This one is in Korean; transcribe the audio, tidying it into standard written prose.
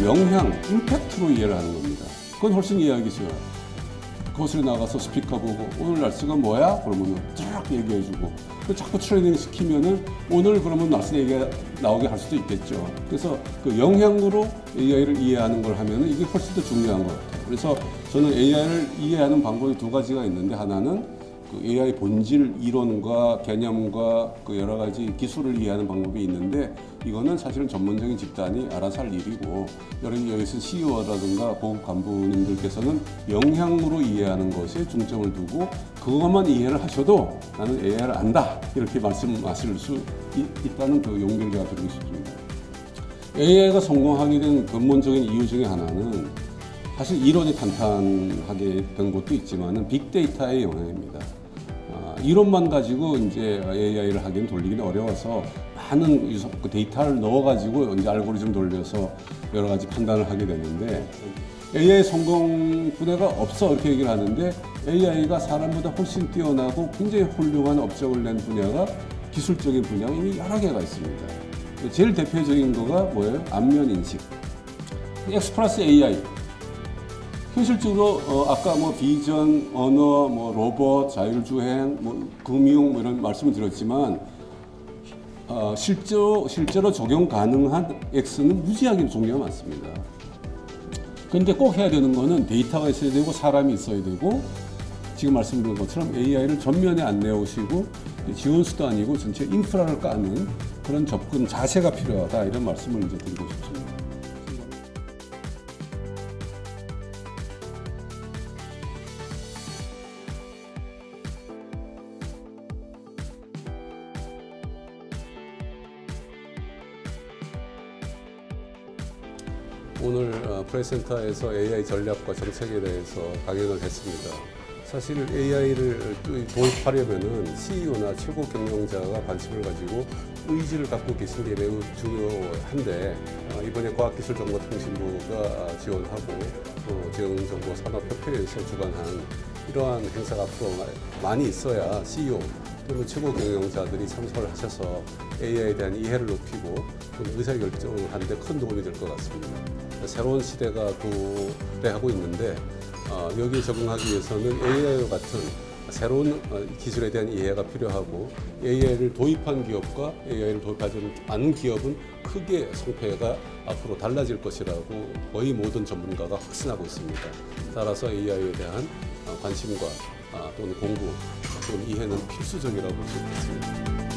영향, 임팩트로 이해를 하는 겁니다. 그건 훨씬 이해하기 쉬워요. 거실에 나가서 스피커 보고 오늘 날씨가 뭐야? 그러면 쫙 얘기해주고 자꾸 트레이닝 시키면은 오늘 그러면 날씨 얘기가 나오게 할 수도 있겠죠. 그래서 그 영향으로 AI를 이해하는 걸 하면은 이게 훨씬 더 중요한 것 같아요. 그래서 저는 AI를 이해하는 방법이 두 가지가 있는데 하나는 그 AI 본질 이론과 개념과 그 여러 가지 기술을 이해하는 방법이 있는데 이거는 사실은 전문적인 집단이 알아서 할 일이고 여기서 CEO라든가 고급 간부님들께서는 영향으로 이해하는 것에 중점을 두고 그것만 이해를 하셔도 나는 AI를 안다 이렇게 말씀하실 수 있다는 그 용기를 제가 드리고 싶습니다. AI가 성공하게 된 근본적인 이유 중에 하나는 사실 이론이 탄탄하게 된 것도 있지만은 빅데이터의 영향입니다. 이론만 가지고 이제 AI를 하기엔 돌리기는 어려워서 많은 그 데이터를 넣어가지고 이제 알고리즘 돌려서 여러 가지 판단을 하게 되는데 AI 성공 분야가 없어 이렇게 얘기를 하는데 AI가 사람보다 훨씬 뛰어나고 굉장히 훌륭한 업적을 낸 분야가 기술적인 분야가 이미 여러 개가 있습니다. 제일 대표적인 거가 뭐예요? 안면 인식. X 플러스 AI. 현실적으로 아까 뭐 비전, 언어, 뭐 로봇, 자율주행, 뭐 금융 뭐 이런 말씀을 드렸지만 실제로 적용 가능한 X는 무지하게 종류가 많습니다. 그런데 꼭 해야 되는 거는 데이터가 있어야 되고 사람이 있어야 되고 지금 말씀드린 것처럼 AI를 전면에 안 내오시고 지원수도 아니고 전체 인프라를 까는 그런 접근 자세가 필요하다 이런 말씀을 이제 드리고 싶습니다. 오늘 프레센터에서 AI 전략과 정책에 대해서 강연을 했습니다. 사실 AI를 도입하려면은 CEO나 최고 경영자가 관심을 가지고 의지를 갖고 계신 게 매우 중요한데 이번에 과학기술정보통신부가 지원하고 지형정보산업협회에서 주관한 이러한 행사가 앞으로 많이 있어야 CEO 또는 최고 경영자들이 참석을 하셔서 AI에 대한 이해를 높이고 의사결정을 하는 데 큰 도움이 될 것 같습니다. 새로운 시대가 도래하고 있는데 여기에 적응하기 위해서는 AI와 같은 새로운 기술에 대한 이해가 필요하고 AI를 도입한 기업과 AI를 도입하지 않은 기업은 크게 성패가 앞으로 달라질 것이라고 거의 모든 전문가가 확신하고 있습니다. 따라서 AI에 대한 관심과 또는 공부 또는 이해는 필수적이라고 볼 수 있습니다.